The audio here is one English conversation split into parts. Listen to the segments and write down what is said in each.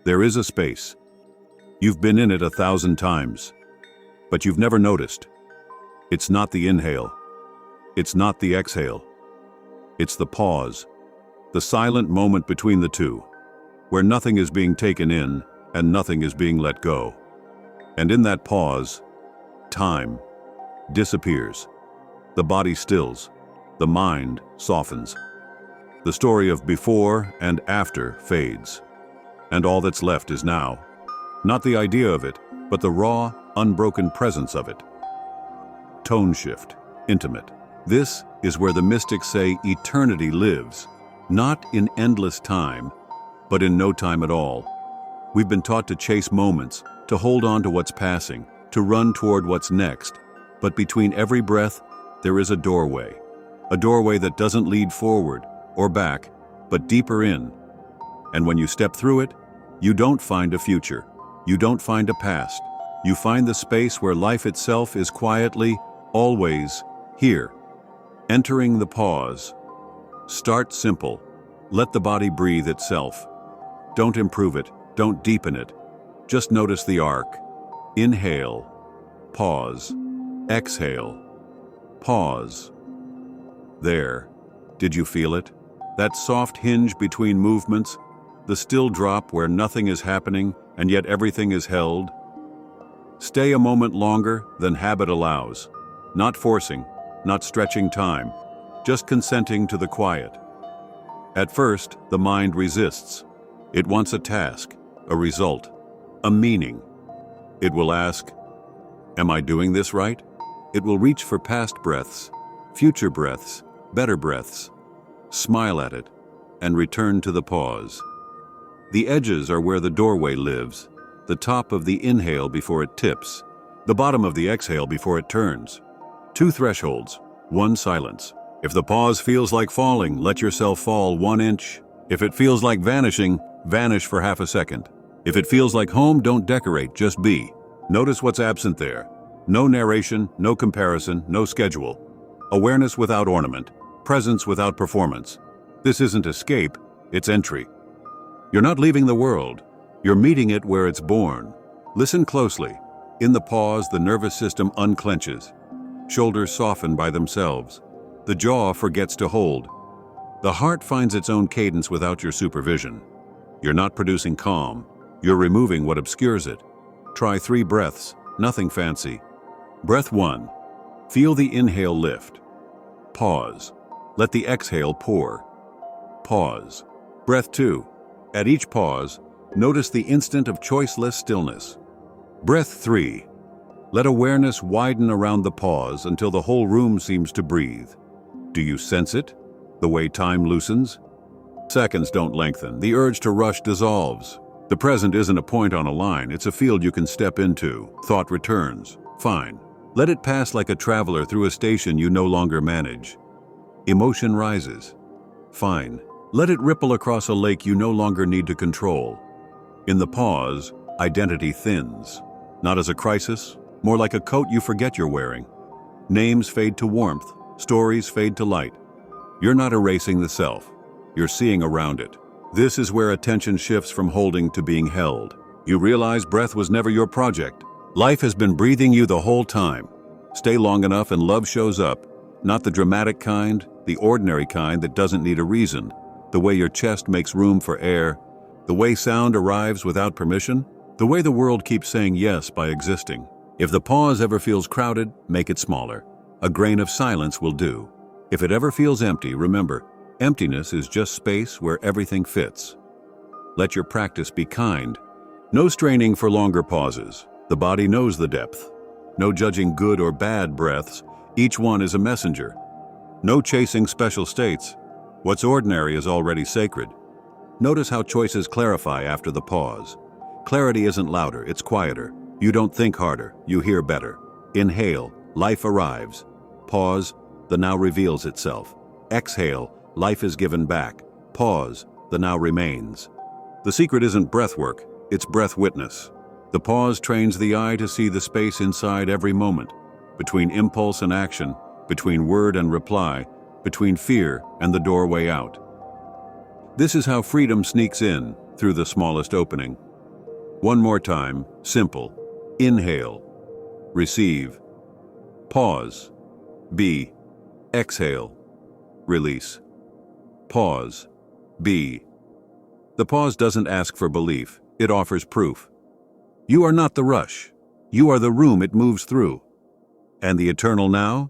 There is a space. You've been in it 1,000 times, but you've never noticed. It's not the inhale. It's not the exhale. It's the pause, the silent moment between the two, where nothing is being taken in and nothing is being let go. And in that pause, time disappears. The body stills. The mind softens. The story of before and after fades. And all that's left is now. Not the idea of it, but the raw, unbroken presence of it. Tone shift, intimate. This is where the mystics say eternity lives, not in endless time, but in no time at all. We've been taught to chase moments, to hold on to what's passing, to run toward what's next. But between every breath, there is a doorway that doesn't lead forward or back, but deeper in. And when you step through it, you don't find a future. You don't find a past. You find the space where life itself is quietly, always, here. Entering the pause. Start simple. Let the body breathe itself. Don't improve it. Don't deepen it. Just notice the arc. Inhale. Pause. Exhale. Pause. There. Did you feel it? That soft hinge between movements? The still drop where nothing is happening and yet everything is held? Stay a moment longer than habit allows. Not forcing, not stretching time, just consenting to the quiet. At first, the mind resists. It wants a task, a result, a meaning. It will ask, am I doing this right? It will reach for past breaths, future breaths, better breaths. Smile at it and return to the pause. The edges are where the doorway lives, the top of the inhale before it tips, the bottom of the exhale before it turns. 2 thresholds, 1 silence. If the pause feels like falling, let yourself fall 1 inch. If it feels like vanishing, vanish for half a second. If it feels like home, don't decorate, just be. Notice what's absent there. No narration, no comparison, no schedule. Awareness without ornament, presence without performance. This isn't escape, it's entry. You're not leaving the world. You're meeting it where it's born. Listen closely. In the pause, the nervous system unclenches. Shoulders soften by themselves. The jaw forgets to hold. The heart finds its own cadence without your supervision. You're not producing calm. You're removing what obscures it. Try 3 breaths, nothing fancy. Breath 1. Feel the inhale lift. Pause. Let the exhale pour. Pause. Breath 2. At each pause, notice the instant of choiceless stillness. Breath 3. Let awareness widen around the pause until the whole room seems to breathe. Do you sense it? The way time loosens? Seconds don't lengthen. The urge to rush dissolves. The present isn't a point on a line. It's a field you can step into. Thought returns. Fine. Let it pass like a traveler through a station you no longer manage. Emotion rises. Fine. Let it ripple across a lake you no longer need to control. In the pause, identity thins. Not as a crisis, more like a coat you forget you're wearing. Names fade to warmth, stories fade to light. You're not erasing the self. You're seeing around it. This is where attention shifts from holding to being held. You realize breath was never your project. Life has been breathing you the whole time. Stay long enough and love shows up. Not the dramatic kind, the ordinary kind that doesn't need a reason. The way your chest makes room for air. The way sound arrives without permission. The way the world keeps saying yes by existing. If the pause ever feels crowded, make it smaller. A grain of silence will do. If it ever feels empty, remember, emptiness is just space where everything fits. Let your practice be kind. No straining for longer pauses. The body knows the depth. No judging good or bad breaths. Each one is a messenger. No chasing special states. What's ordinary is already sacred. Notice how choices clarify after the pause. Clarity isn't louder, it's quieter. You don't think harder, you hear better. Inhale, life arrives. Pause, the now reveals itself. Exhale, life is given back. Pause, the now remains. The secret isn't breath work, it's breath witness. The pause trains the eye to see the space inside every moment, between impulse and action, between word and reply, between fear and the doorway out. This is how freedom sneaks in through the smallest opening. One more time, simple. Inhale. Receive. Pause. B. Exhale. Release. Pause. B. The pause doesn't ask for belief, it offers proof. You are not the rush. You are the room it moves through. And the eternal now?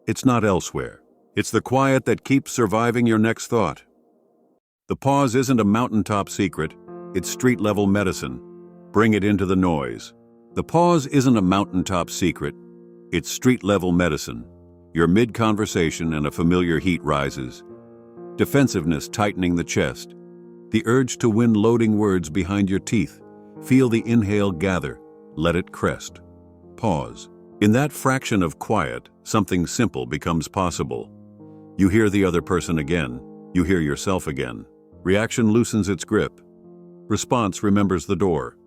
It's not elsewhere. It's the quiet that keeps surviving your next thought. The pause isn't a mountaintop secret, it's street-level medicine. Bring it into the noise. The pause isn't a mountaintop secret, it's street-level medicine. You're mid-conversation and a familiar heat rises. Defensiveness tightening the chest. The urge to win loading words behind your teeth. Feel the inhale gather. Let it crest. Pause. In that fraction of quiet, something simple becomes possible. You hear the other person again. You hear yourself again. Reaction loosens its grip. Response remembers the door.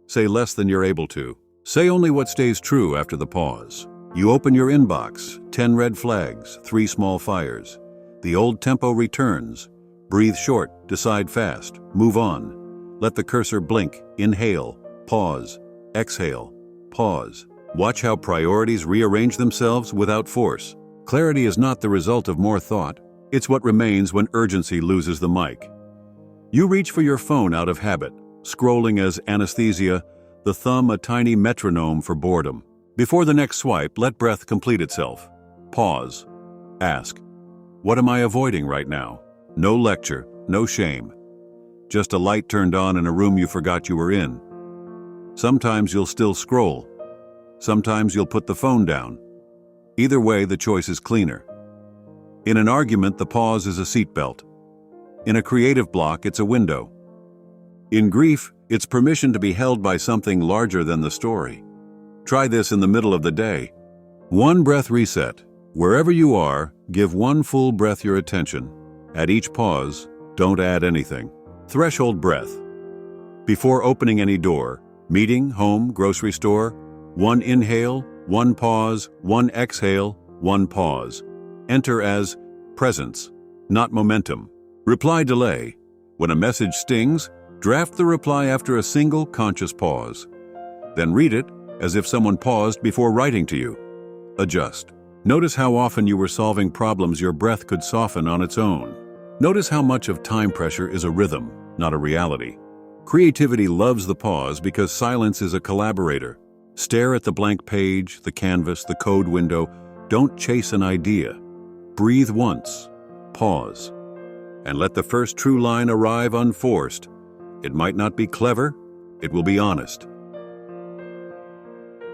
Say less than you're able to. Say only what stays true after the pause. You open your inbox, 10 red flags, 3 small fires. The old tempo returns. Breathe short, decide fast, move on. Let the cursor blink, inhale, pause, exhale, pause. Watch how priorities rearrange themselves without force. Clarity is not the result of more thought. It's what remains when urgency loses the mic. You reach for your phone out of habit, scrolling as anesthesia, the thumb a tiny metronome for boredom. Before the next swipe, let breath complete itself. Pause. Ask, what am I avoiding right now? No lecture, no shame. Just a light turned on in a room you forgot you were in. Sometimes you'll still scroll. Sometimes you'll put the phone down. Either way, the choice is cleaner. In an argument, the pause is a seatbelt. In a creative block, it's a window. In grief, it's permission to be held by something larger than the story. Try this in the middle of the day. One breath reset. Wherever you are, give one full breath your attention. At each pause, don't add anything. Threshold breath. Before opening any door, meeting, home, grocery store, one inhale, one pause, one exhale, one pause. Enter as presence, not momentum. Reply delay. When a message stings, draft the reply after a single conscious pause. Then read it as if someone paused before writing to you. Adjust. Notice how often you were solving problems your breath could soften on its own. Notice how much of time pressure is a rhythm, not a reality. Creativity loves the pause because silence is a collaborator. Stare at the blank page, the canvas, the code window. Don't chase an idea. Breathe once. Pause. And let the first true line arrive unforced. It might not be clever, it will be honest.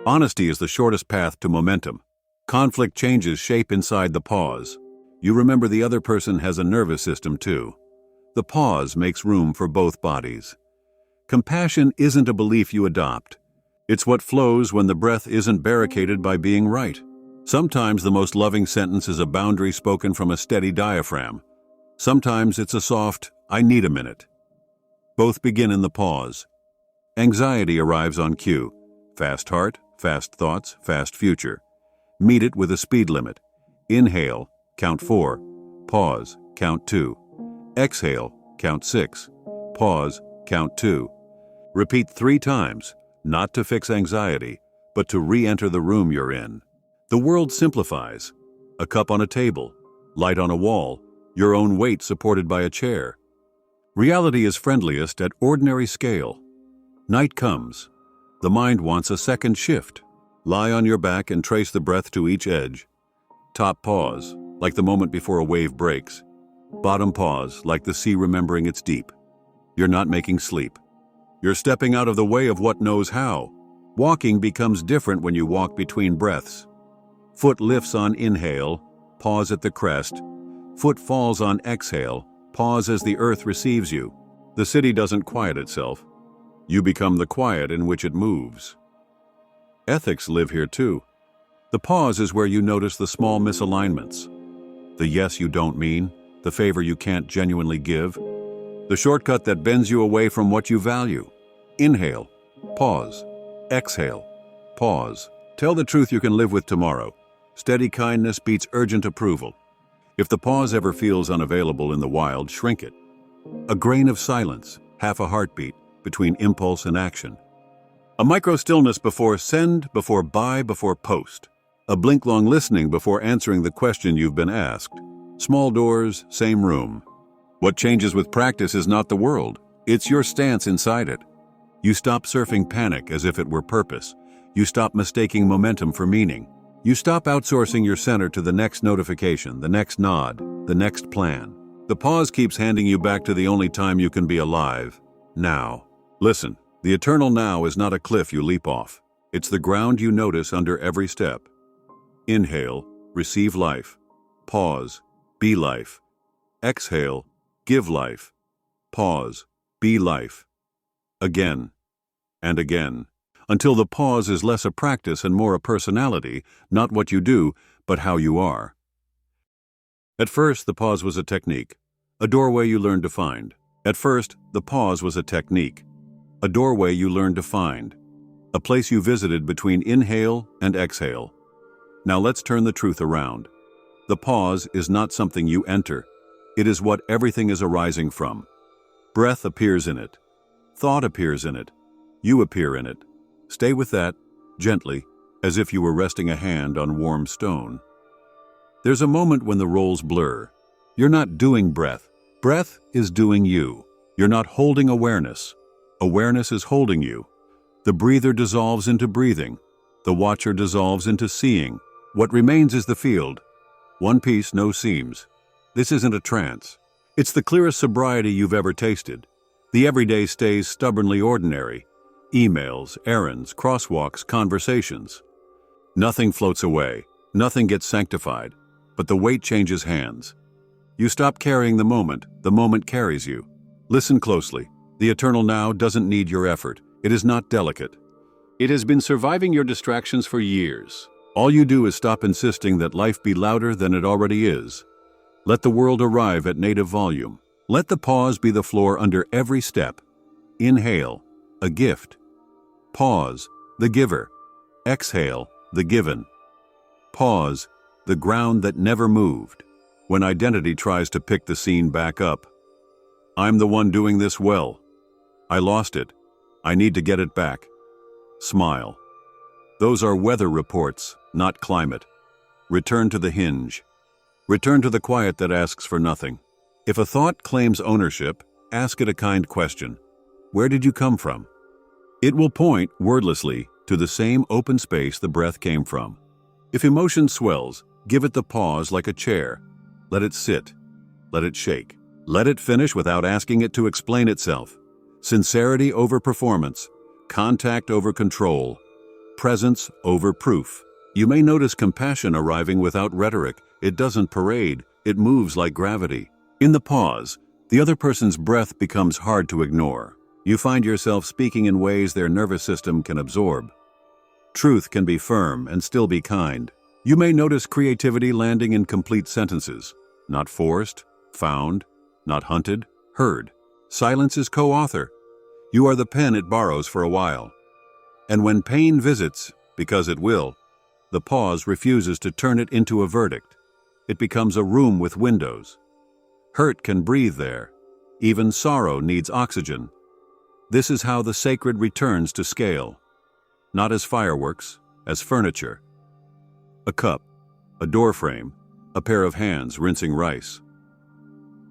Honesty is the shortest path to momentum. Conflict changes shape inside the pause. You remember the other person has a nervous system too. The pause makes room for both bodies. Compassion isn't a belief you adopt. It's what flows when the breath isn't barricaded by being right. Sometimes the most loving sentence is a boundary spoken from a steady diaphragm. Sometimes it's a soft, I need a minute. Both begin in the pause. Anxiety arrives on cue. Fast heart, fast thoughts, fast future. Meet it with a speed limit. Inhale, count 4. Pause, count 2. Exhale, count 6. Pause, count 2. Repeat 3 times, not to fix anxiety, but to re-enter the room you're in. The world simplifies. A cup on a table, light on a wall, your own weight supported by a chair. Reality is friendliest at ordinary scale. Night comes. The mind wants a second shift. Lie on your back and trace the breath to each edge. Top pause, like the moment before a wave breaks. Bottom pause, like the sea remembering its deep. You're not making sleep. You're stepping out of the way of what knows how. Walking becomes different when you walk between breaths. Foot lifts on inhale, pause at the crest. Foot falls on exhale, pause as the earth receives you. The city doesn't quiet itself. You become the quiet in which it moves. Ethics live here too. The pause is where you notice the small misalignments. The yes you don't mean, the favor you can't genuinely give, the shortcut that bends you away from what you value. Inhale, pause, exhale, pause. Tell the truth you can live with tomorrow. Steady kindness beats urgent approval. If the pause ever feels unavailable in the wild, shrink it. A grain of silence, half a heartbeat, between impulse and action. A micro-stillness before send, before buy, before post. A blink-long listening before answering the question you've been asked. Small doors, same room. What changes with practice is not the world. It's your stance inside it. You stop surfing panic as if it were purpose. You stop mistaking momentum for meaning. You stop outsourcing your center to the next notification, the next nod, the next plan. The pause keeps handing you back to the only time you can be alive. Now. Listen, the eternal now is not a cliff you leap off. It's the ground you notice under every step. Inhale, receive life. Pause, be life. Exhale, give life. Pause, be life. Again and again, until the pause is less a practice and more a personality, not what you do, but how you are. At first, the pause was a technique, a doorway you learned to find. At first, the pause was a technique, a doorway you learned to find, a place you visited between inhale and exhale. Now let's turn the truth around. The pause is not something you enter. It is what everything is arising from. Breath appears in it. Thought appears in it. You appear in it. Stay with that, gently, as if you were resting a hand on warm stone. There's a moment when the roles blur. You're not doing breath. Breath is doing you. You're not holding awareness. Awareness is holding you. The breather dissolves into breathing. The watcher dissolves into seeing. What remains is the field. One piece, no seams. This isn't a trance. It's the clearest sobriety you've ever tasted. The everyday stays stubbornly ordinary. Emails, errands, crosswalks, conversations. Nothing floats away. Nothing gets sanctified. But the weight changes hands. You stop carrying the moment carries you. Listen closely. The eternal now doesn't need your effort. It is not delicate. It has been surviving your distractions for years. All you do is stop insisting that life be louder than it already is. Let the world arrive at native volume. Let the pause be the floor under every step. Inhale, a gift. Pause, the giver. Exhale, the given. Pause, the ground that never moved. When identity tries to pick the scene back up. I'm the one doing this well. I lost it. I need to get it back. Smile. Those are weather reports, not climate. Return to the hinge. Return to the quiet that asks for nothing. If a thought claims ownership, ask it a kind question. Where did you come from? It will point, wordlessly, to the same open space the breath came from. If emotion swells, give it the pause like a chair. Let it sit. Let it shake. Let it finish without asking it to explain itself. Sincerity over performance. Contact over control. Presence over proof. You may notice compassion arriving without rhetoric. It doesn't parade. It moves like gravity. In the pause, the other person's breath becomes hard to ignore. You find yourself speaking in ways their nervous system can absorb. Truth can be firm and still be kind. You may notice creativity landing in complete sentences. Not forced, found, not hunted, heard. Silence is co-author. You are the pen it borrows for a while. And when pain visits, because it will, the pause refuses to turn it into a verdict. It becomes a room with windows. Hurt can breathe there. Even sorrow needs oxygen. This is how the sacred returns to scale. Not as fireworks, as furniture. A cup, a doorframe, a pair of hands rinsing rice.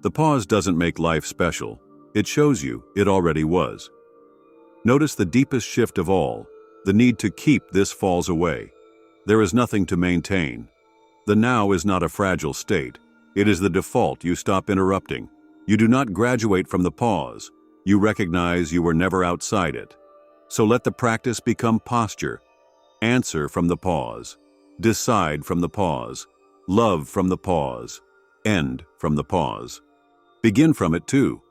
The pause doesn't make life special. It shows you it already was. Notice the deepest shift of all. The need to keep this falls away. There is nothing to maintain. The now is not a fragile state. It is the default you stop interrupting. You do not graduate from the pause. You recognize you were never outside it. So let the practice become posture. Answer from the pause. Decide from the pause. Love from the pause. End from the pause. Begin from it too.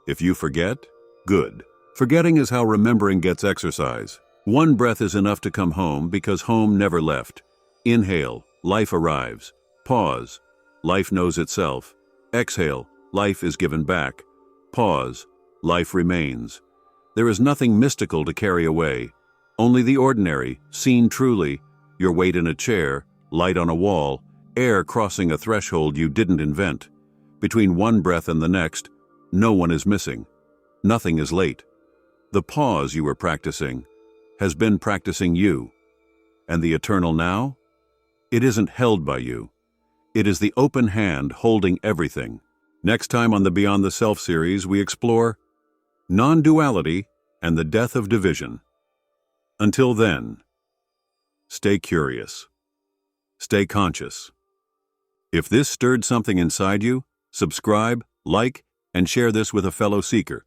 If you forget, good. Forgetting is how remembering gets exercise. One breath is enough to come home because home never left. Inhale, life arrives. Pause, life knows itself. Exhale, life is given back. Pause, life remains. There is nothing mystical to carry away. Only the ordinary, seen truly. Your weight in a chair, light on a wall, air crossing a threshold you didn't invent. Between one breath and the next, no one is missing. Nothing is late. The pause you were practicing has been practicing you, and the eternal now? It isn't held by you. It is the open hand holding everything. Next time on the Beyond the Self series, we explore non-duality and the death of division. Until then, stay curious. Stay conscious. If this stirred something inside you, subscribe, like, and share this with a fellow seeker.